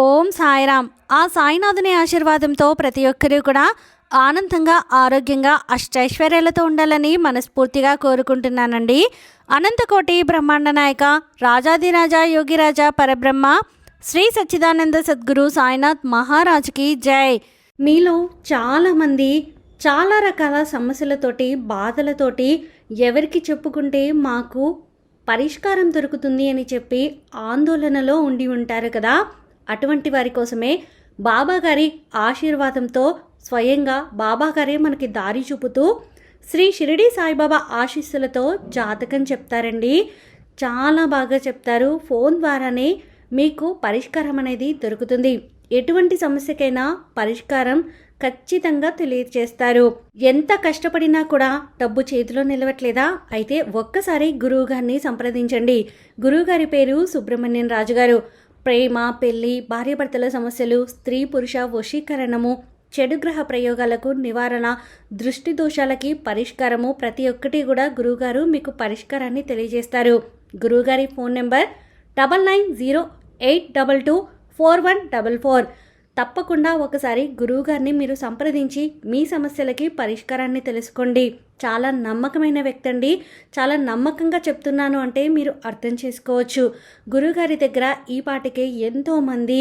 ఓం సాయిరామ్. ఆ సాయినాథుని ఆశీర్వాదంతో ప్రతి ఒక్కరూ కూడా ఆనందంగా, ఆరోగ్యంగా, అష్టైశ్వర్యాలతో ఉండాలని మనస్ఫూర్తిగా కోరుకుంటున్నానండి. అనంతకోటి బ్రహ్మాండ నాయక రాజాదిరాజ యోగిరాజ పరబ్రహ్మ శ్రీ సచ్చిదానంద సద్గురు సాయినాథ్ మహారాజ్కి జై. మీలో చాలామంది చాలా రకాల సమస్యలతోటి, బాధలతోటి ఎవరికి చెప్పుకుంటే మాకు పరిష్కారం దొరుకుతుంది అని చెప్పి ఆందోళనలో ఉండి ఉంటారు కదా. అటువంటి వారి కోసమే బాబాగారి ఆశీర్వాదంతో స్వయంగా బాబాగారే మనకి దారి చూపుతూ శ్రీ షిరిడి సాయిబాబా ఆశీస్సులతో జాతకం చెప్తారండి. చాలా బాగా చెప్తారు. ఫోన్ ద్వారానే మీకు పరిష్కారం అనేది దొరుకుతుంది. ఎటువంటి సమస్యకైనా పరిష్కారం ఖచ్చితంగా తెలియజేస్తారు. ఎంత కష్టపడినా కూడా డబ్బు చేతిలో నిలవట్లేదా? అయితే ఒక్కసారి గురువుగారిని సంప్రదించండి. గురువుగారి పేరు సుబ్రహ్మణ్యం రాజు గారు. ప్రేమ, పెళ్లి, భార్యాభర్తల సమస్యలు, స్త్రీ పురుష వశీకరణము, చెడు గ్రహ ప్రయోగాలకు నివారణ, దృష్టి దోషాలకి పరిష్కారము, ప్రతి ఒక్కటి కూడా గురువుగారు మీకు పరిష్కారాన్ని తెలియజేస్తారు. గురువుగారి ఫోన్ నెంబర్ 9908224144. తప్పకుండా ఒకసారి గురువుగారిని మీరు సంప్రదించి మీ సమస్యలకి పరిష్కారాన్ని తెలుసుకోండి. చాలా నమ్మకమైన వ్యక్తి అండి. చాలా నమ్మకంగా చెప్తున్నాను అంటే మీరు అర్థం చేసుకోవచ్చు. గురువుగారి దగ్గర ఈ పాటికే ఎంతోమంది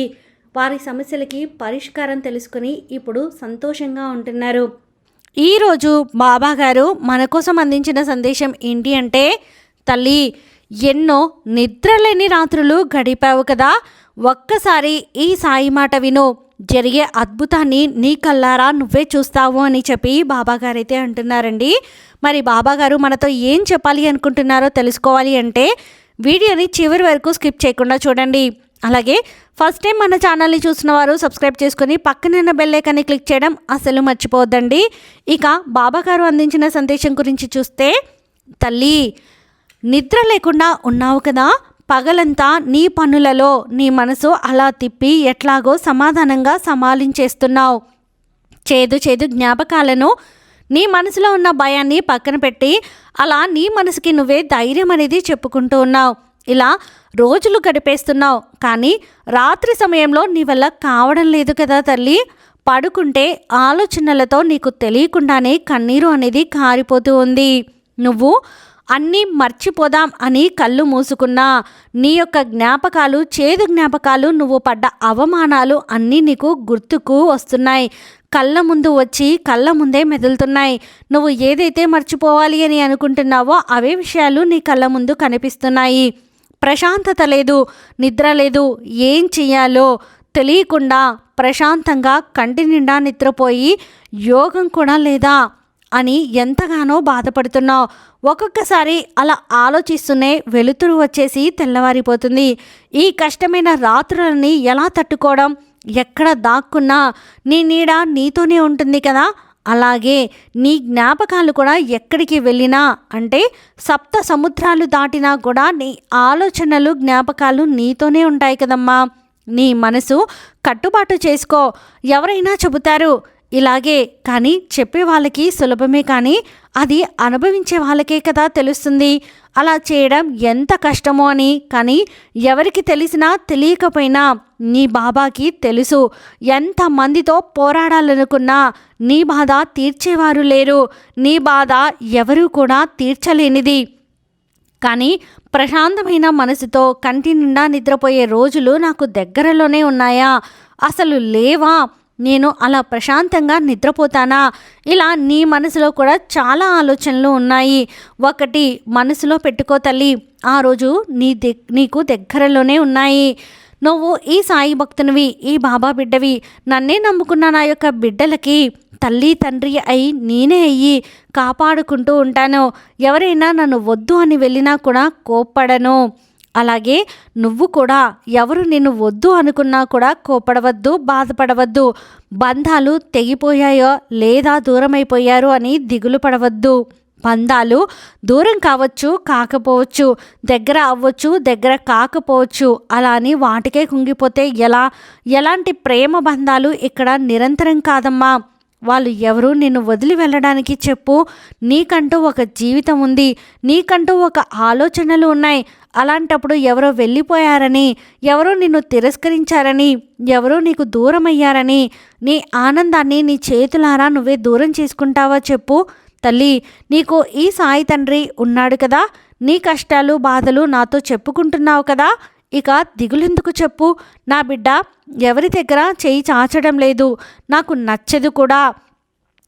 వారి సమస్యలకి పరిష్కారం తెలుసుకొని ఇప్పుడు సంతోషంగా ఉంటున్నారు. ఈరోజు బాబా గారు మన కోసం అందించిన సందేశం ఏంటి అంటే, తల్లి, ఎన్నో నిద్రలేని రాత్రులు గడిపావు కదా, ఒక్కసారి ఈ సాయి మాట విను, జరిగే అద్భుతాన్ని నీ కల్లారా నువ్వే చూస్తావు అని చెప్పి బాబాగారైతే అంటున్నారండి. మరి బాబాగారు మనతో ఏం చెప్పాలి అనుకుంటున్నారో తెలుసుకోవాలి అంటే వీడియోని చివరి వరకు స్కిప్ చేయకుండా చూడండి. అలాగే ఫస్ట్ టైం మన ఛానల్ని చూసిన వారు సబ్స్క్రైబ్ చేసుకుని పక్కనున్న బెల్ ఐకాన్ని క్లిక్ చేయడం అసలు మర్చిపోవద్దండి. ఇక బాబాగారు అందించిన సందేశం గురించి చూస్తే, తల్లి, నిద్ర లేకుండా ఉన్నావు కదా, పగలంతా నీ పనులలో నీ మనసు అలా తిప్పి ఎట్లాగో సమాధానంగా సమాలించేస్తున్నావు. చేదు చేదు జ్ఞాపకాలను, నీ మనసులో ఉన్న భయాన్ని పక్కన పెట్టి అలా నీ మనసుకి నువ్వే ధైర్యం అనేది చెప్పుకుంటూ ఉన్నావు. ఇలా రోజులు గడిపేస్తున్నావు. కానీ రాత్రి సమయంలో నీ వల్ల కావడం లేదు కదా తల్లి. పడుకుంటే ఆలోచనలతో నీకు తెలియకుండానే కన్నీరు అనేది కారిపోతూ ఉంది. నువ్వు అన్నీ మర్చిపోదాం అని కళ్ళు మూసుకున్నా నీ యొక్క జ్ఞాపకాలు, చేదు జ్ఞాపకాలు, నువ్వు పడ్డ అవమానాలు అన్నీ నీకు గుర్తుకు వస్తున్నాయి. కళ్ళ ముందు వచ్చి కళ్ళ ముందే మెదులుతున్నాయి. నువ్వు ఏదైతే మర్చిపోవాలి అని అనుకుంటున్నావో అవే విషయాలు నీ కళ్ళ ముందు కనిపిస్తున్నాయి. ప్రశాంతత లేదు, నిద్ర లేదు, ఏం చెయ్యాలో తెలియకుండా ప్రశాంతంగా కంటి నిండా నిద్రపోయి యోగం కూడా లేదా అని ఎంతగానో బాధపడుతున్నావు. ఒక్కొక్కసారి అలా ఆలోచిస్తూనే వెలుతురు వచ్చేసి తెల్లవారిపోతుంది. ఈ కష్టమైన రాత్రులని ఎలా తట్టుకోవడం? ఎక్కడ దాక్కున్నా నీ నీడ నీతోనే ఉంటుంది కదా. అలాగే నీ జ్ఞాపకాలు కూడా ఎక్కడికి వెళ్ళినా, అంటే సప్త సముద్రాలు దాటినా కూడా నీ ఆలోచనలు, జ్ఞాపకాలు నీతోనే ఉంటాయి కదమ్మా. నీ మనసు కట్టుబాటు చేసుకో. ఎవరైనా చెబుతారు ఇలాగే, కానీ చెప్పే వాళ్ళకి సులభమే, కానీ అది అనుభవించే వాళ్ళకే కదా తెలుస్తుంది అలా చేయడం ఎంత కష్టమో అని. కానీ ఎవరికి తెలిసినా తెలియకపోయినా నీ బాబాకి తెలుసు. ఎంతమందితో పోరాడాలనుకున్నా నీ బాధ తీర్చేవారు లేరు. నీ బాధ ఎవరూ కూడా తీర్చలేనిది. కానీ ప్రశాంతమైన మనసుతో కంటి నిండా నిద్రపోయే రోజులు నాకు దగ్గరలోనే ఉన్నాయా? అసలు లేవా? నేను అలా ప్రశాంతంగా నిద్రపోతానా? ఇలా నీ మనసులో కూడా చాలా ఆలోచనలు ఉన్నాయి. ఒకటి మనసులో పెట్టుకో తల్లి, ఆ రోజు నీకు దగ్గరలోనే ఉన్నాయి. నువ్వు ఈ సాయి భక్తునివి, ఈ బాబా బిడ్డవి. నన్నే నమ్ముకున్న నా యొక్క బిడ్డలకి తల్లి తండ్రి అయి నేనే అయ్యి కాపాడుకుంటూ ఉంటాను. ఎవరైనా నన్ను వద్దు అని వెళ్ళినా కూడా కోప్పడను. అలాగే నువ్వు కూడా ఎవరు నిన్ను వద్దు అనుకున్నా కూడా కోపడవద్దు, బాధపడవద్దు. బంధాలు తెగిపోయాయో లేదా దూరమైపోయారు అని దిగులు పడవద్దు. బంధాలు దూరం కావచ్చు, కాకపోవచ్చు, దగ్గర అవ్వచ్చు, దగ్గర కాకపోవచ్చు. అలా అని వాటికే కుంగిపోతే ఎలా? ఎలాంటి ప్రేమ బంధాలు ఇక్కడ నిరంతరం కాదమ్మా. వాళ్ళు ఎవరు నిన్ను వదిలి వెళ్ళడానికి చెప్పు? నీకంటూ ఒక జీవితం ఉంది, నీకంటూ ఒక ఆలోచనలు ఉన్నాయి. అలాంటప్పుడు ఎవరో వెళ్ళిపోయారని, ఎవరో నిన్ను తిరస్కరించారని, ఎవరో నీకు దూరం అయ్యారని నీ ఆనందాన్ని నీ చేతులారా నువ్వే దూరం చేసుకుంటావా చెప్పు? తల్లి, నీకు ఈ సాయి తండ్రి ఉన్నాడు కదా, నీ కష్టాలు బాధలు నాతో చెప్పుకుంటున్నావు కదా, ఇక దిగులెందుకు చెప్పు? నా బిడ్డ ఎవరి దగ్గర చేయి చాచడం లేదు, నాకు నచ్చదు కూడా.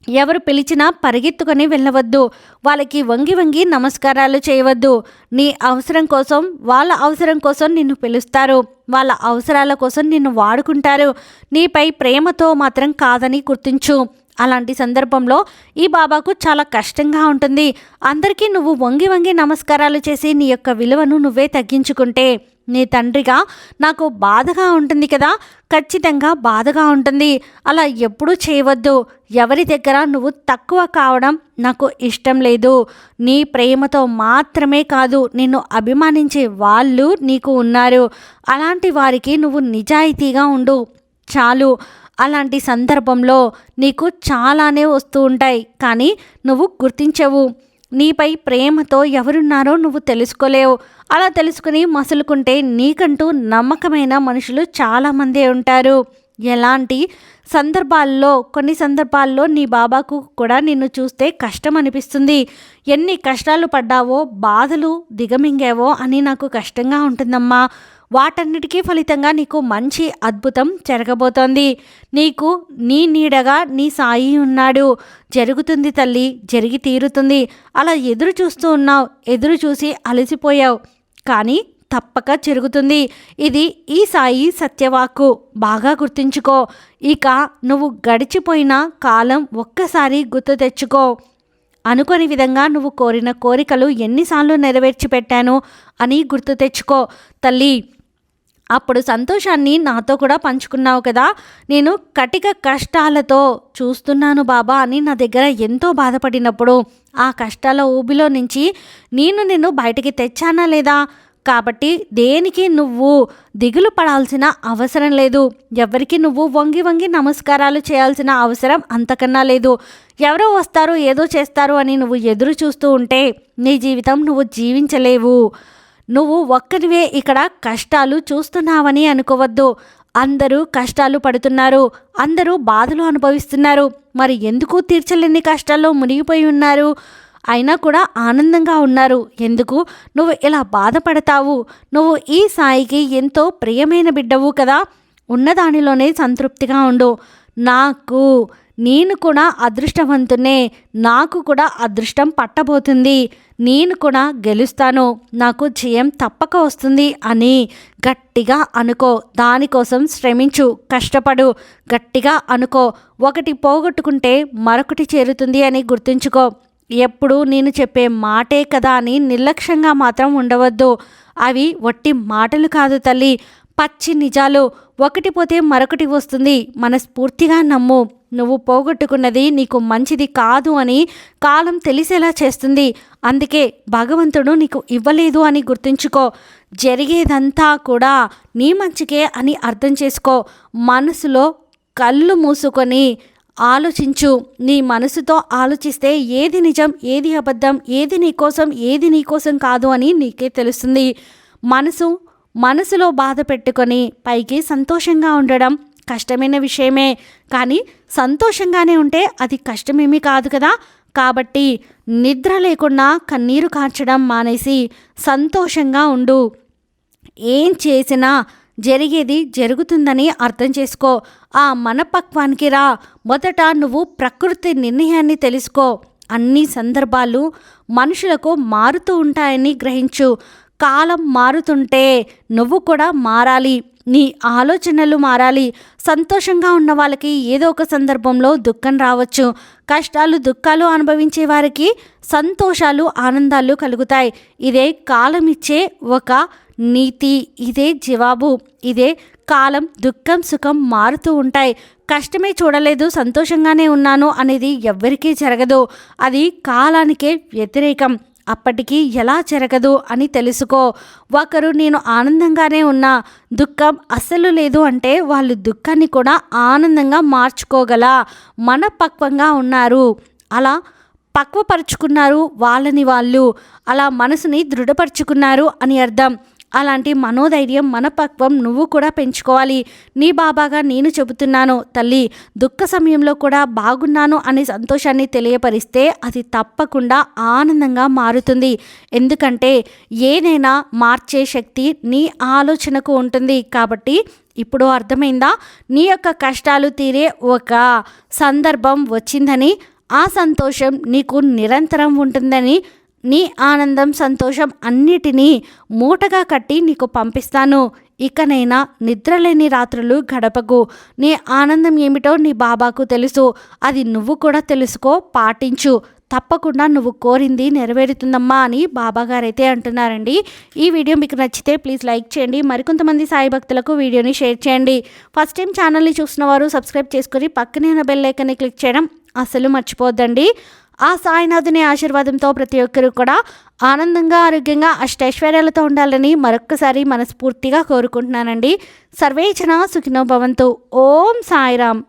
ఎవరు పిలిచినా పరిగెత్తుకొని వెళ్ళవద్దు, వాళ్ళకి వంగి వంగి నమస్కారాలు చేయవద్దు. నీ అవసరం కోసం, వాళ్ళ అవసరం కోసం నిన్ను పిలుస్తారు, వాళ్ళ అవసరాల కోసం నిన్ను వాడుకుంటారు. నీపై ప్రేమతో మాత్రం కాదని గుర్తించు. అలాంటి సందర్భంలో ఈ బాబాకు చాలా కష్టంగా ఉంటుంది. అందరికీ నువ్వు వంగి వంగి నమస్కారాలు చేసి నీ యొక్క విలువను నువ్వే తగ్గించుకుంటే నీ తండ్రిగా నాకు బాధగా ఉంటుంది కదా, ఖచ్చితంగా బాధగా ఉంటుంది. అలా ఎప్పుడూ చేయవద్దు. ఎవరి దగ్గర నువ్వు తక్కువ కావడం నాకు ఇష్టం లేదు. నీ ప్రేమతో మాత్రమే కాదు, నిన్ను అభిమానించే వాళ్ళు నీకు ఉన్నారు. అలాంటి వారికి నువ్వు నిజాయితీగా ఉండు చాలు. అలాంటి సందర్భంలో నీకు చాలానే వస్తూ ఉంటాయి, కానీ నువ్వు గుర్తించవు. నీపై ప్రేమతో ఎవరున్నారో నువ్వు తెలుసుకోలేవు. అలా తెలుసుకుని మసులుకుంటే నీకంటూ నమ్మకమైన మనుషులు చాలామందే ఉంటారు. ఎలాంటి సందర్భాల్లో, కొన్ని సందర్భాల్లో నీ బాబాకు కూడా నిన్ను చూస్తే కష్టం అనిపిస్తుంది. ఎన్ని కష్టాలు పడ్డావో, బాధలు దిగమింగావో అని నాకు కష్టంగా ఉంటుందమ్మా. వాటన్నిటికీ ఫలితంగా నీకు మంచి అద్భుతం జరగబోతోంది. నీకు నీ నీడగా నీ సాయి ఉన్నాడు. జరుగుతుంది తల్లి, జరిగి తీరుతుంది. అలా ఎదురు చూస్తూ ఉన్నావు, ఎదురు చూసి అలసిపోయావు, కానీ తప్పక జరుగుతుంది. ఇది ఈ సాయి సత్యవాక్కు, బాగా గుర్తుంచుకో. ఇక నువ్వు గడిచిపోయిన కాలం ఒక్కసారి గుర్తు తెచ్చుకో. అనుకోని విధంగా నువ్వు కోరిన కోరికలు ఎన్నిసార్లు నెరవేర్చి పెట్టాను అని గుర్తు తెచ్చుకో తల్లి. అప్పుడు సంతోషాన్ని నాతో కూడా పంచుకున్నావు కదా. నేను కటిక కష్టాలతో చూస్తున్నాను బాబా అని నా దగ్గర ఎంతో బాధపడినప్పుడు ఆ కష్టాల ఊబిలో నుంచి నిన్ను బయటికి తెచ్చానా లేదా? కాబట్టి దేనికి నువ్వు దిగులు పడాల్సిన అవసరం లేదు. ఎవరికి నువ్వు వంగి వంగి నమస్కారాలు చేయాల్సిన అవసరం అంతకన్నా లేదు. ఎవరో వస్తారు, ఏదో చేస్తారు అని నువ్వు ఎదురు చూస్తూ ఉంటే నీ జీవితం నువ్వు జీవించలేవు. నువ్వు ఒక్కరివే ఇక్కడ కష్టాలు చూస్తున్నావని అనుకోవద్దు. అందరూ కష్టాలు పడుతున్నారు, అందరూ బాధలు అనుభవిస్తున్నారు. మరి ఎందుకు తీర్చలేని కష్టాల్లో మునిగిపోయి ఉన్నారు? అయినా కూడా ఆనందంగా ఉన్నారు. ఎందుకు నువ్వు ఇలా బాధపడతావు? నువ్వు ఈ సాయికి ఎంతో ప్రియమైన బిడ్డవు కదా. ఉన్నదానిలోనే సంతృప్తిగా ఉండు. నేను కూడా అదృష్టవంతునే, నాకు కూడా అదృష్టం పట్టబోతుంది, నేను కూడా గెలుస్తాను, నాకు జయం తప్పక వస్తుంది అని గట్టిగా అనుకో. దానికోసం శ్రమించు, కష్టపడు, గట్టిగా అనుకో. ఒకటి పోగొట్టుకుంటే మరొకటి చేరుతుంది అని గుర్తుంచుకో. ఎప్పుడు నేను చెప్పే మాటే కదా అని నిర్లక్ష్యంగా మాత్రం ఉండవద్దు. అవి వట్టి మాటలు కాదు తల్లి, పచ్చి నిజాలు. ఒకటి పోతే మరొకటి వస్తుంది. మనస్ఫూర్తిగా నమ్ము. నువ్వు పోగొట్టుకున్నది నీకు మంచిది కాదు అని కాలం తెలిసేలా చేస్తుంది. అందుకే భగవంతుడు నీకు ఇవ్వలేదు అని గుర్తుంచుకో. జరిగేదంతా కూడా నీ మంచికే అని అర్థం చేసుకో. మనసులో కళ్ళు మూసుకొని ఆలోచించు. నీ మనసుతో ఆలోచిస్తే ఏది నిజం, ఏది అబద్ధం, ఏది నీకోసం, ఏది నీకోసం కాదు అని నీకే తెలుస్తుంది. మనసులో బాధ పెట్టుకొని పైకి సంతోషంగా ఉండడం కష్టమైన విషయమే, కానీ సంతోషంగానే ఉంటే అది కష్టమేమీ కాదు కదా. కాబట్టి నిద్ర లేకుండా కన్నీరు కార్చడం మానేసి సంతోషంగా ఉండు. ఏం చేసినా జరిగేది జరుగుతుందని అర్థం చేసుకో. ఆ మనపక్వానికి రా. మొదట నువ్వు ప్రకృతి నిర్ణయాన్ని తెలుసుకో. అన్ని సందర్భాలు మనుషులకు మారుతూ ఉంటాయని గ్రహించు. కాలం మారుతుంటే నువ్వు కూడా మారాలి. నీ ఆలోచనలు మారాలి. సంతోషంగా ఉన్న వాళ్ళకి ఏదో ఒక సందర్భంలో దుఃఖం రావచ్చు. కష్టాలు దుఃఖాలు అనుభవించే వారికి సంతోషాలు ఆనందాలు కలుగుతాయి. ఇదే కాలం ఇచ్చే ఒక నీతి, ఇదే జవాబు, ఇదే కాలం. దుఃఖం సుఖం మారుతూ ఉంటాయి. కష్టమే చూడలేదు, సంతోషంగానే ఉన్నాను అనేది ఎవ్వరికీ జరగదు. అది కాలానికే వ్యతిరేకం. అప్పటికి ఎలా జరగదు అని తెలుసుకో. ఒకరు నేను ఆనందంగానే ఉన్నా, దుఃఖం అస్సలు లేదు అంటే వాళ్ళు దుఃఖాన్ని కూడా ఆనందంగా మార్చుకోగల మనపక్వంగా ఉన్నారు. అలా పక్వపరుచుకున్నారు వాళ్ళని వాళ్ళు, అలా మనసుని దృఢపరుచుకున్నారు అని అర్థం. అలాంటి మనోధైర్యం మనపక్వం నువ్వు కూడా పెంచుకోవాలి. నీ బాబాగా నేను చెబుతున్నాను తల్లి, దుఃఖ సమయంలో కూడా బాగున్నాను అనే సంతోషాన్ని తెలియపరిస్తే అది తప్పకుండా ఆనందంగా మారుతుంది. ఎందుకంటే ఏదైనా మార్చే శక్తి నీ ఆలోచనకు ఉంటుంది. కాబట్టి ఇప్పుడు అర్థమైందా? నీ యొక్క కష్టాలు తీరే ఒక సందర్భం వచ్చిందని, ఆ సంతోషం నీకు నిరంతరం ఉంటుందని, నీ ఆనందం సంతోషం అన్నిటినీ మూటగా కట్టి నీకు పంపిస్తాను. ఇకనైనా నిద్రలేని రాత్రులు గడపకు. నీ ఆనందం ఏమిటో నీ బాబాకు తెలుసు. అది నువ్వు కూడా తెలుసుకో, పాటించు. తప్పకుండా నువ్వు కోరింది నెరవేరుతుందమ్మా అని బాబాగారైతే అంటున్నారండి. ఈ వీడియో మీకు నచ్చితే ప్లీజ్ లైక్ చేయండి. మరికొంతమంది సాయి భక్తులకు వీడియోని షేర్ చేయండి. ఫస్ట్ టైం ఛానల్ని చూసిన వారు సబ్స్క్రైబ్ చేసుకొని పక్కనే ఉన్న బెల్ ఐకాన్ని క్లిక్ చేయడం అసలు మర్చిపోద్దండి. ఆ సాయినాథుని ఆశీర్వాదంతో ప్రతి ఒక్కరూ కూడా ఆనందంగా, ఆరోగ్యంగా, అష్టైశ్వర్యాలతో ఉండాలని మరొక్కసారి మనస్ఫూర్తిగా కోరుకుంటున్నానండి. సర్వే జనా సుఖినో భవంతు. ఓం సాయిరామ్.